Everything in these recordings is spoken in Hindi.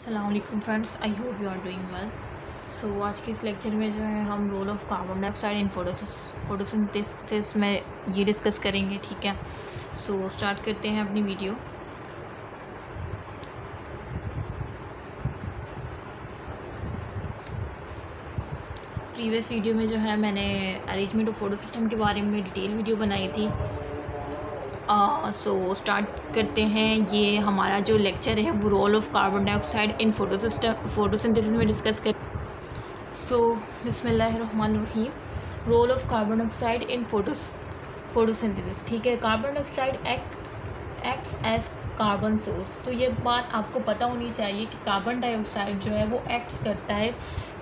अस्सलाम वालेकुम friends, I hope you are doing well. So आज के इस लेक्चर में जो है हम role of carbon dioxide in photosynthesis में ये डिस्कस करेंगे। ठीक है, सो स्टार्ट करते हैं अपनी वीडियो। प्रीवियस वीडियो में जो है मैंने अरेंजमेंट ऑफ फोटो सिस्टम के बारे में डिटेल वीडियो बनाई थी। सो स्टार्ट करते हैं। ये हमारा जो लेक्चर है वो role of carbon dioxide in photosynthesis में डिस्कस कर। सो बिस्मिल्लाहिर्रहमानिर्रहीम। Role of carbon dioxide in photosynthesis. ठीक है, carbon dioxide acts as carbon source. तो ये बात आपको पता होनी चाहिए कि कार्बन डाइऑक्साइड जो है वो एक्ट्स करता है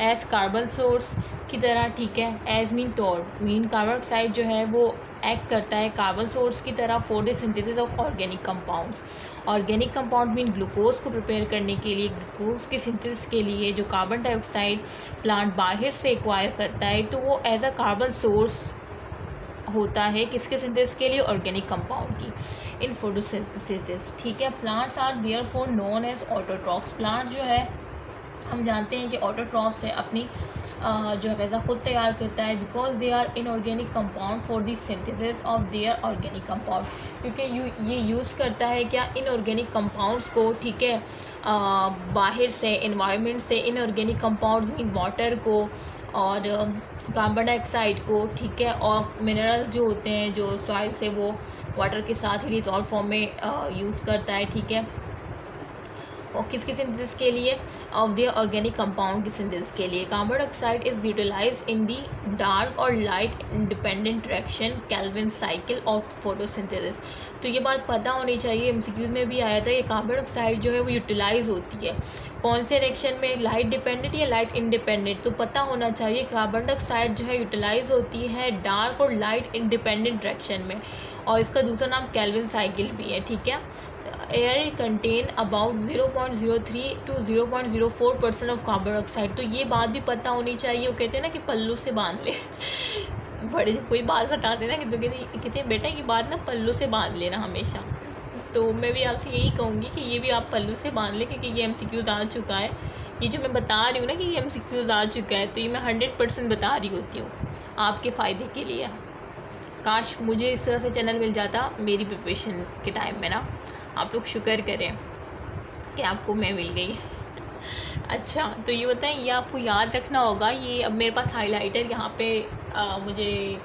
एज कार्बन सोर्स की तरह। ठीक है, एज मीन कार्बन डाइऑक्साइड जो है वो एक्ट करता है कार्बन सोर्स की तरह for the synthesis of organic compounds. Organic compound mean glucose को प्रिपेयर करने के लिए, ग्लूकोज की सिंथेसिस के लिए जो कार्बन डाइऑक्साइड प्लांट बाहर से एक्वायर करता है तो वो एज अ कार्बन सोर्स होता है किसके सिंथेसिस के लिए, ऑर्गेनिक कंपाउंड की इन फोटोसिंथेसिस। ठीक है, plants are therefore known as autotrophs. Plant जो है हम जानते हैं कि ऑटोट्रॉफ्स है, अपनी जो है गज़ा खुद तैयार करता है because they are inorganic compound for the synthesis of their organic compound. क्योंकि ये यूज़ करता है क्या, इनऑर्गेनिक कंपाउंड्स को। ठीक है, बाहर से एनवायरनमेंट से इनऑर्गेनिक कंपाउंड्स मीन वाटर को और कार्बन डाइऑक्साइड को। ठीक है, और मिनरल्स जो होते हैं जो सॉइल से वो वाटर के साथ ही डिसॉल्व फॉर्म में यूज़ करता है। ठीक है, और किसकी सिंथेसिस के लिए, ऑफ द ऑर्गेनिक कंपाउंड की सिंथेसिस के लिए। Carbon dioxide is utilize in the dark और light independent reaction Calvin cycle of photosynthesis. तो ये बात पता होनी चाहिए, एमसीक्यूज में भी आया था। ये कार्बन डाइऑक्साइड जो है वो यूटिलाइज होती है कौन से रिएक्शन में, लाइट डिपेंडेंट या लाइट इंडिपेंडेंट। तो पता होना चाहिए कार्बन डाइऑक्साइड जो है यूटिलाइज होती है डार्क और लाइट इंडिपेंडेंट रिएक्शन में, और इसका दूसरा नाम केल्विन साइकिल भी है। ठीक है, air contain about 0.03 to 0.04% of carbon dioxide. तो ये बात भी पता होनी चाहिए। वो कहते हैं ना कि पल्लू से बांध ले बड़े कोई बात बताते ना कि तो कहते हैं बेटा ये बात ना पल्लू से बांध लेना हमेशा। तो मैं भी आपसे यही कहूँगी कि ये भी आप पल्लू से बांध लें, क्योंकि ये एमसीक्यूज आ चुका है। ये जो मैं बता रही हूँ ना कि ये एमसीक्यूज आ चुका है, तो ये मैं 100% बता रही होती हूँ आपके फ़ायदे के लिए। काश मुझे इस तरह से चैनल मिल जाता मेरी प्रिपरेशन के टाइम में ना। आप लोग शुक्र करें कि आपको मैं मिल गई। अच्छा, तो ये बताएं, ये आपको याद रखना होगा। ये अब मेरे पास हाइलाइटर यहाँ पे मुझे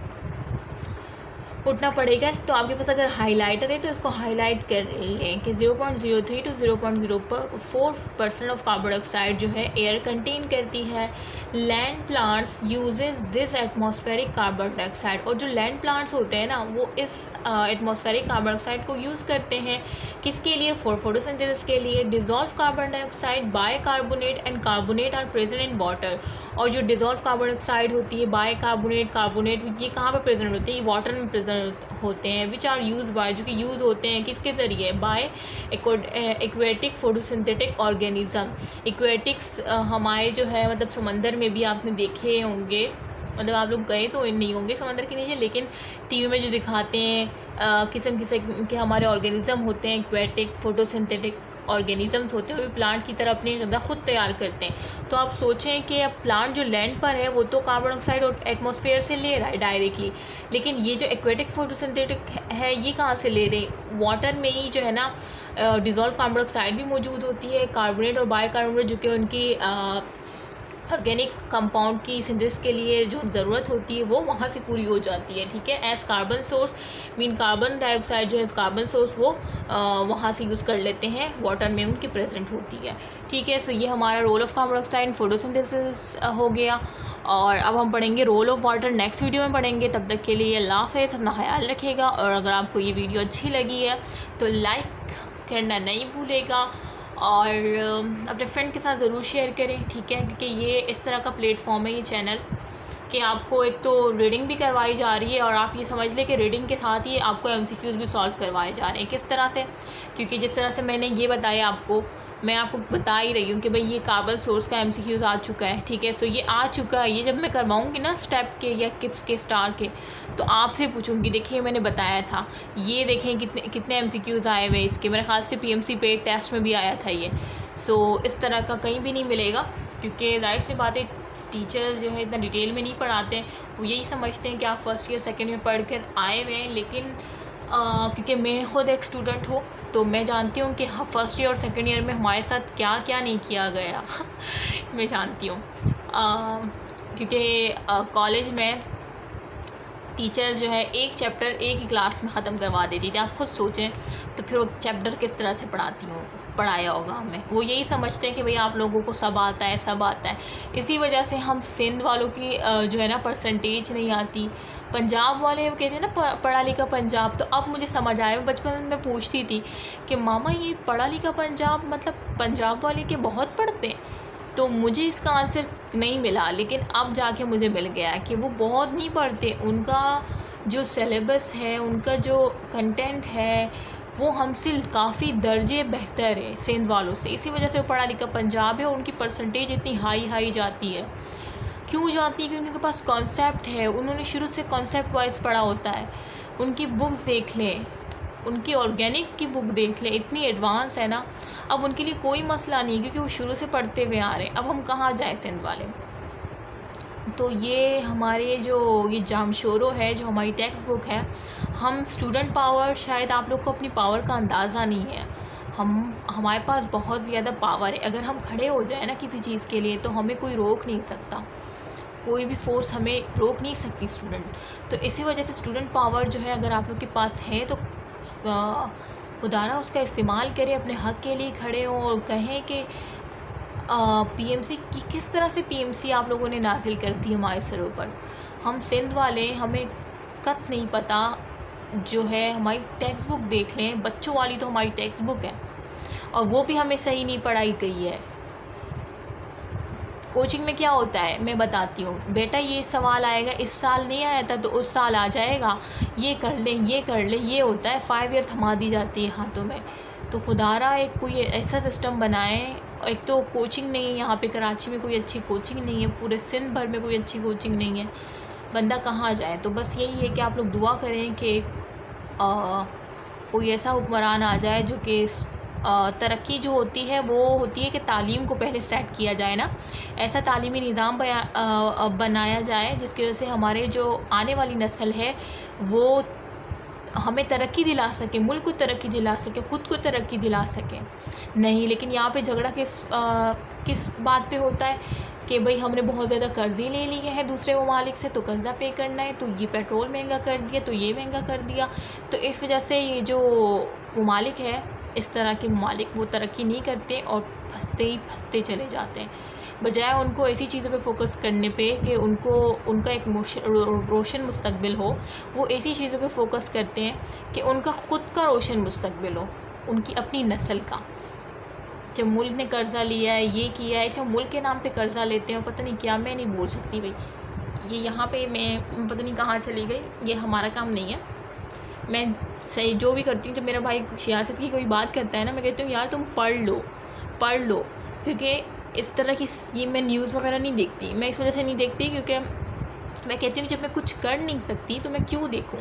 उठना पड़ेगा। तो आपके पास अगर हाइलाइटर है तो इसको हाईलाइट कर लें कि 0.03 to 0.04% ऑफ कार्बन डाइऑक्साइड जो है एयर कंटेन करती है। Land plants uses this atmospheric carbon dioxide. और जो लैंड प्लांट्स होते हैं ना वो इस एटमॉस्फेरिक कार्बन डाइऑक्साइड को यूज़ करते हैं किसके लिए, फॉर फोटोसिंथेसिस के लिए। Dissolve carbon dioxide bicarbonate and carbonate are present in water. और जो डिजॉल्व कार्बन डाइऑक्साइड होती है बाय कार्बोनेट ये कहाँ पर प्रेजेंट होती है, ये वाटर में प्रेजेंट होते हैं। विच आर यूज बाय, जो कि यूज़ होते हैं किसके ज़रिए, by aquatic photosynthetic organism. Aquatics हमारे जो है मतलब समंदर में भी आपने देखे होंगे, मतलब आप लोग गए तो नहीं होंगे समंदर के नीचे, लेकिन टीवी में जो दिखाते हैं किस्म किस्म के हमारे ऑर्गेनिज्म होते हैं, एक्वेटिक फोटोसिंथेटिक ऑर्गेनिजम्स होते हैं, वो भी प्लांट की तरह अपनी गज़ा खुद तैयार करते हैं। तो आप सोचें कि अब प्लांट जो लैंड पर है वो तो कार्बन डाइऑक्साइड एटमॉस्फेयर से ले रहा है डायरेक्टली, लेकिन ये जो एक्वेटिक फोटोसिंथेटिक है ये कहाँ से ले रहे हैं, वाटर में ही जो है ना डिज़ोल्व कार्बन डाइऑक्साइड भी मौजूद होती है। कार्बोनेट और बाइकार्बोनेट जो कि उनकी ऑर्गेनिक कंपाउंड की सिंथेसिस के लिए जो ज़रूरत होती है वो वहाँ से पूरी हो जाती है। ठीक है, as carbon source mean carbon dioxide जो है कार्बन सोर्स वो वहाँ से यूज़ कर लेते हैं, वाटर में उनकी प्रेजेंट होती है। ठीक है, सो ये हमारा role of carbon dioxide in photosynthesis हो गया। और अब हम पढ़ेंगे role of water, next video में पढ़ेंगे। तब तक के लिए अल्लाह हाफ़िज़, अपना ख्याल रखिएगा। और अगर आपको ये वीडियो अच्छी लगी है तो लाइक करना नहीं भूलेगा और अपने फ्रेंड के साथ ज़रूर शेयर करें। ठीक है, क्योंकि ये इस तरह का प्लेटफॉर्म है ये चैनल कि आपको एक तो रीडिंग भी करवाई जा रही है और आप ये समझ लें कि रीडिंग के साथ ही आपको एमसीक्यूज़ भी सॉल्व करवाए जा रहे हैं। किस तरह से, क्योंकि जिस तरह से मैंने ये बताया आपको, मैं आपको बता ही रही हूँ कि भाई ये कार्बन सोर्स का एमसीक्यूज़ आ चुका है। ठीक है, सो ये आ चुका है। ये जब मैं करवाऊँगी ना स्टेप के या किप्स के स्टार के, तो आपसे पूछूंगी देखिए मैंने बताया था, ये देखें कितने एमसीक्यूज़ आए हुए इसके। मेरे ख्याल से पीएमसी पेड टेस्ट में भी आया था ये। सो इस तरह का कहीं भी नहीं मिलेगा, क्योंकि जाहिर सी बात है टीचर्स जो है इतना डिटेल में नहीं पढ़ाते हैं। वो यही समझते हैं कि आप फर्स्ट ईयर सेकेंड ईयर पढ़ कर आए हुए हैं, लेकिन क्योंकि मैं ख़ुद एक स्टूडेंट हूँ तो मैं जानती हूँ कि फर्स्ट ईयर और सेकेंड ईयर में हमारे साथ क्या क्या नहीं किया गया मैं जानती हूँ, क्योंकि कॉलेज में टीचर्स जो है एक चैप्टर एक ही क्लास में ख़त्म करवा देती थी। आप खुद सोचें तो फिर वो चैप्टर किस तरह से पढ़ाया होगा हमें। वो यही समझते हैं कि भाई आप लोगों को सब आता है, सब आता है। इसी वजह से हम सिंध वालों की जो है ना परसेंटेज नहीं आती। पंजाब वाले वो कहते हैं ना पढ़ा लिखा पंजाब, तो अब मुझे समझ आया। मैं बचपन में पूछती थी कि मामा ये पढ़ा लिखा पंजाब मतलब पंजाब वाले के बहुत पढ़ते हैं, तो मुझे इसका आंसर नहीं मिला, लेकिन अब जाके मुझे मिल गया कि वो बहुत नहीं पढ़ते। उनका जो सिलेबस है, उनका जो कंटेंट है, वो हमसे काफ़ी दर्जे बेहतर है सिंध वालों से। इसी वजह से वो पढ़ा लिखा पंजाब है और उनकी परसेंटेज इतनी हाई जाती है। क्यों जाती है? क्योंकि उनके पास कॉन्सेप्ट है, उन्होंने शुरू से कॉन्सेप्ट वाइज पढ़ा होता है। उनकी बुक्स देख लें, उनकी ऑर्गेनिक की बुक देख लें, इतनी एडवांस है ना। अब उनके लिए कोई मसला नहीं, क्योंकि वो शुरू से पढ़ते हुए आ रहे हैं। अब हम कहाँ जाएँ सिंध वाले? तो ये हमारे जो ये जामशोरो है, जो हमारी टेक्स्ट बुक है, हम स्टूडेंट पावर, शायद आप लोग को अपनी पावर का अंदाज़ा नहीं है। हमारे पास बहुत ज़्यादा पावर है। अगर हम खड़े हो जाए ना किसी चीज़ के लिए तो हमें कोई रोक नहीं सकता, कोई भी फोर्स हमें रोक नहीं सकती स्टूडेंट। तो इसी वजह से स्टूडेंट पावर जो है अगर आप लोग के पास है तो खुदारा उसका इस्तेमाल करें, अपने हक़ के लिए खड़े हों और कहें कि पीएमसी की किस तरह से पीएमसी आप लोगों ने नाजिल कर दी हमारे सरों पर। हम सिंध वाले, हमें कत नहीं पता। जो है हमारी टेक्स्ट बुक देख लें, बच्चों वाली तो हमारी टेक्स्ट बुक है और वो भी हमें सही नहीं पढ़ाई गई है। कोचिंग में क्या होता है मैं बताती हूँ, बेटा ये सवाल आएगा, इस साल नहीं आया था तो उस साल आ जाएगा, ये कर लें, ये कर लें, ये होता है। 5 ईयर थमा दी जाती है हाथों में। तो खुदारा एक कोई ऐसा सिस्टम बनाए। एक तो कोचिंग नहीं है यहाँ पे, कराची में कोई अच्छी कोचिंग नहीं है, पूरे सिंध भर में कोई अच्छी कोचिंग नहीं है, बंदा कहाँ जाए। तो बस यही है कि आप लोग दुआ करें कि कोई ऐसा हुक्मरान आ जाए जो कि तरक्की जो होती है वो होती है कि तालीम को पहले सेट किया जाए ना, ऐसा तालीमी निज़ाम बनाया जाए जिसकी वजह से हमारे जो आने वाली नस्ल है वो हमें तरक्की दिला सके, मुल्क को तरक्की दिला सके, ख़ुद को तरक्की दिला सके। नहीं, लेकिन यहाँ पे झगड़ा किस बात पे होता है कि भाई हमने बहुत ज़्यादा कर्ज़े ले लिए हैं दूसरे ममालिक से, तो कर्ज़ा पे करना है, तो ये पेट्रोल महंगा कर दिया, तो ये महंगा कर दिया। तो इस वजह से ये जो ममालिक है, इस तरह के ममालिक, वो तरक्की नहीं करते और फंसते चले जाते हैं। बजाय उनको ऐसी चीज़ों पे फोकस करने पे कि उनका एक रोशन मुस्तकबिल हो, वो ऐसी चीज़ों पे फोकस करते हैं कि उनका ख़ुद का रोशन मुस्तकबिल हो, उनकी अपनी नस्ल का। जब मुल्क ने कर्ज़ा लिया है, ये किया है, जब मुल्क के नाम पे कर्ज़ा लेते हैं, पता नहीं क्या, मैं नहीं बोल सकती भाई, ये यहाँ पे मैं पता नहीं कहाँ चली गई, ये हमारा काम नहीं है। मैं सही जो भी करती हूँ, जब मेरा भाई सियासत की कोई बात करता है ना, मैं कहती हूँ यार तुम पढ़ लो, क्योंकि इस तरह की ये मैं न्यूज़ वगैरह नहीं देखती। मैं इस वजह से नहीं देखती क्योंकि मैं कहती हूँ जब मैं कुछ कर नहीं सकती तो मैं क्यों देखूँ।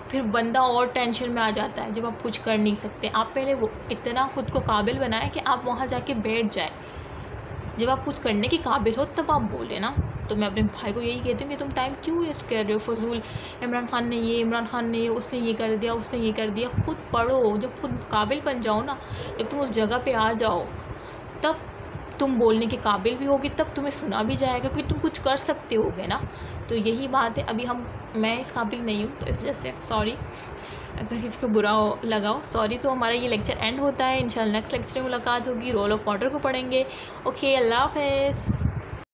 फिर बंदा और टेंशन में आ जाता है जब आप कुछ कर नहीं सकते। आप पहले वो इतना ख़ुद को काबिल बनाएं कि आप वहाँ जाके बैठ जाए। जब आप कुछ करने के काबिल हो तब आप बोले ना। तो मैं अपने भाई को यही कहती हूँ कि तुम टाइम क्यों वेस्ट कर रहे हो फजूल। इमरान खान ने ये, उसने ये कर दिया, उसने ये कर दिया। ख़ुद पढ़ो, जब खुद काबिल बन जाओ ना, जब तुम उस जगह पे आ जाओ तब तुम बोलने के काबिल भी होगी, तब तुम्हें सुना भी जाएगा क्योंकि तुम कुछ कर सकते होगे ना। तो यही बात है। अभी मैं इस काबिल नहीं हूँ, तो इस वजह से सॉरी अगर किसी को बुरा लगा हो, सॉरी। तो हमारा ये लेक्चर एंड होता है। इंशाल्लाह नेक्स्ट लेक्चर में मुलाकात होगी। रोल ऑफ वाटर को पढ़ेंगे। ओके, अल्लाह हाफ़िज़।